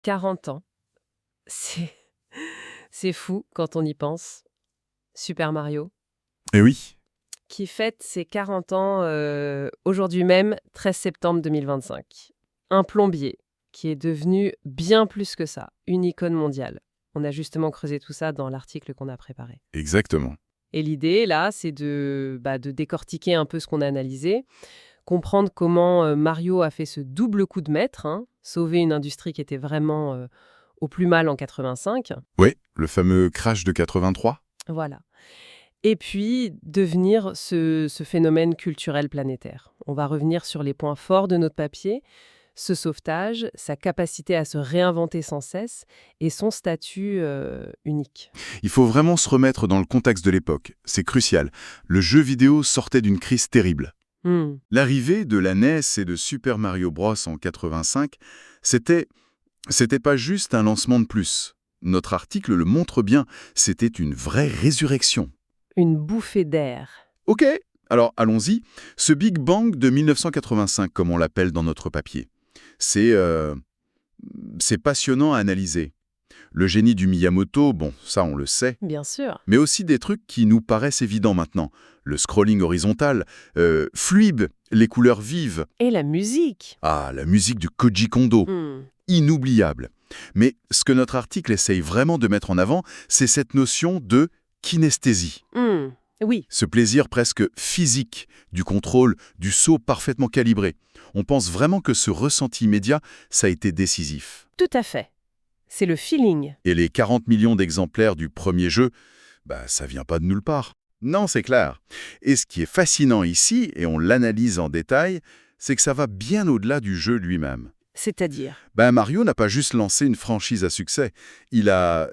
40 ans. C'est c'est fou quand on y pense. Super Mario, Eh oui, qui fête ses 40 ans aujourd'hui même, 13 septembre 2025. Un plombier qui est devenu bien plus que ça, une icône mondiale. On a justement creusé tout ça dans l'article qu'on a préparé. exactement. Et l'idée, là, c'est de décortiquer un peu ce qu'on a analysé, comprendre comment Mario a fait ce double coup de maître, hein, sauver une industrie qui était vraiment au plus mal en 85. Oui, le fameux crash de 83. Voilà. Et puis, devenir ce phénomène culturel planétaire. On va revenir sur les points forts de notre papier, ce sauvetage, sa capacité à se réinventer sans cesse et son statut unique. Il faut vraiment se remettre dans le contexte de l'époque. C'est crucial. Le jeu vidéo sortait d'une crise terrible. Hmm. L'arrivée de la NES et de Super Mario Bros. En 85, c'était pas juste un lancement de plus. Notre article le montre bien, c'était une vraie résurrection. Une bouffée d'air. Ok, alors allons-y. Ce Big Bang de 1985, comme on l'appelle dans notre papier, c'est c'est passionnant à analyser. Le génie du Miyamoto, bon, ça on le sait, Bien sûr. mais aussi des trucs qui nous paraissent évidents maintenant. Le scrolling horizontal, fluide, les couleurs vives. Et la musique. Ah, la musique du Koji Kondo, Hmm. inoubliable. Mais ce que notre article essaye vraiment de mettre en avant, c'est cette notion de kinesthésie. Hmm. Oui, Ce plaisir presque physique du contrôle, du saut parfaitement calibré. On pense vraiment que ce ressenti immédiat, ça a été décisif. tout à fait. C'est le feeling. Et les 40 millions d'exemplaires du premier jeu, bah, ça vient pas de nulle part. Non, c'est clair. Et ce qui est fascinant ici, et on l'analyse en détail, c'est que ça va bien au-delà du jeu lui-même. C'est-à-dire. Ben, Mario n'a pas juste lancé une franchise à succès, il a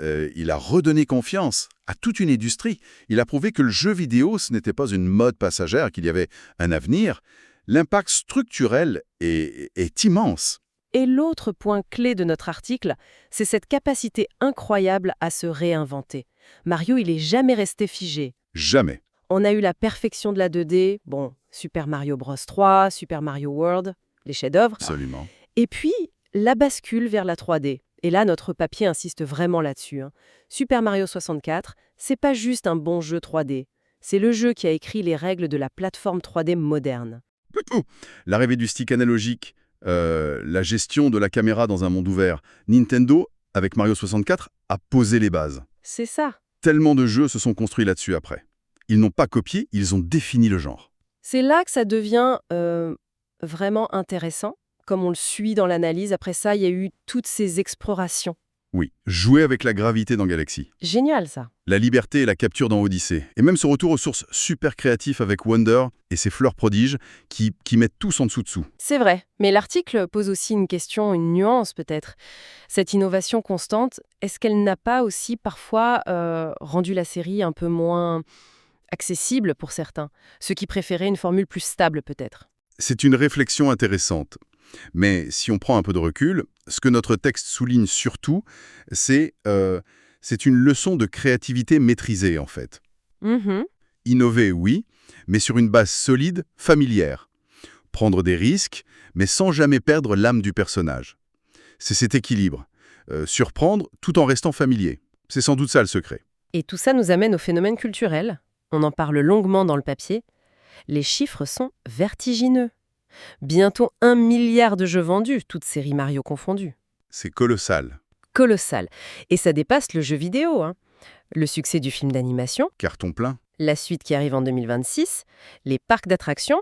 redonné confiance à toute une industrie. Il a prouvé que le jeu vidéo, ce n'était pas une mode passagère, qu'il y avait un avenir. L'impact structurel est immense. Et l'autre point clé de notre article, c'est cette capacité incroyable à se réinventer. Mario, il est jamais resté figé. Jamais. On a eu la perfection de la 2D, bon, Super Mario Bros 3, Super Mario World, les chefs-d'œuvre, Absolument. et puis la bascule vers la 3D. Et là, notre papier insiste vraiment là-dessus, hein. Super Mario 64, c'est pas juste un bon jeu 3D, c'est le jeu qui a écrit les règles de la plateforme 3D moderne. L'arrivée du stick analogique, la gestion de la caméra dans un monde ouvert. Nintendo, avec Mario 64, a posé les bases. C'est ça. Tellement de jeux se sont construits là-dessus après. Ils n'ont pas copié, ils ont défini le genre. C'est là que ça devient vraiment intéressant, comme on le suit dans l'analyse. Après ça, il y a eu toutes ces explorations. Oui, jouer avec la gravité dans Galaxy. Génial, ça. La liberté et la capture dans Odyssey. Et même ce retour aux sources super créatif avec Wonder et ses fleurs prodiges qui mettent tous en dessous. C'est vrai, mais l'article pose aussi une question, une nuance peut-être. Cette innovation constante, est-ce qu'elle n'a pas aussi parfois rendu la série un peu moins accessible pour certains, ceux qui préféraient une formule plus stable peut-être? C'est une réflexion intéressante. Mais si on prend un peu de recul, ce que notre texte souligne surtout, c'est une leçon de créativité maîtrisée en fait. Mhm. Innover, oui, mais sur une base solide, familière. Prendre des risques, mais sans jamais perdre l'âme du personnage. C'est cet équilibre. Surprendre tout en restant familier. C'est sans doute ça le secret. Et tout ça nous amène au phénomène culturel. On en parle longuement dans le papier. Les chiffres sont vertigineux. Bientôt 1 milliard de jeux vendus, toutes séries Mario confondues. C'est colossal. Colossal. Et ça dépasse le jeu vidéo, hein. Le succès du film d'animation, Carton plein. la suite qui arrive en 2026, les parcs d'attractions.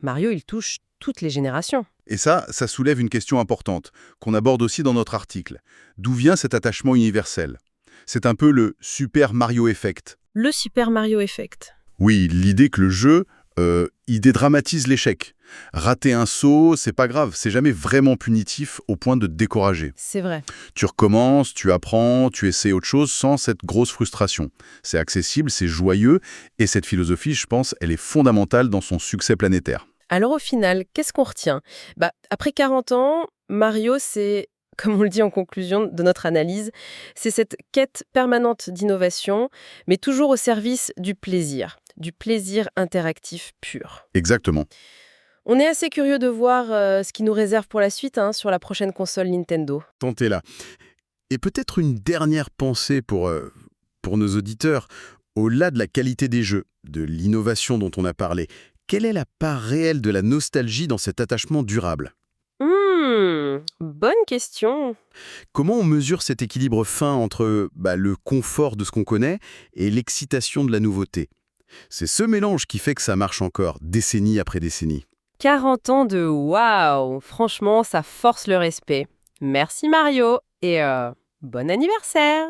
Mario, il touche toutes les générations. Et ça soulève une question importante, qu'on aborde aussi dans notre article. D'où vient cet attachement universel? C'est un peu le Super Mario Effect. Le Super Mario Effect. Oui, l'idée que le jeu, il dédramatise l'échec. Rater un saut, c'est pas grave, c'est jamais vraiment punitif au point de te décourager. C'est vrai. Tu recommences, tu apprends, tu essaies autre chose sans cette grosse frustration. C'est accessible, c'est joyeux, et cette philosophie, je pense, elle est fondamentale dans son succès planétaire. Alors au final, qu'est-ce qu'on retient? Après 40 ans, Mario, c'est, comme on le dit en conclusion de notre analyse, c'est cette quête permanente d'innovation, mais toujours au service du plaisir interactif pur. Exactement. On est assez curieux de voir ce qui nous réserve pour la suite hein, sur la prochaine console Nintendo. Tentez là. Et peut-être une dernière pensée pour nos auditeurs. Au-delà de la qualité des jeux, de l'innovation dont on a parlé, quelle est la part réelle de la nostalgie dans cet attachement durable? Bonne question. Comment on mesure cet équilibre fin entre le confort de ce qu'on connaît et l'excitation de la nouveauté? C'est ce mélange qui fait que ça marche encore, décennie après décennie. 40 ans de waouh. Franchement, ça force le respect. Merci Mario et bon anniversaire.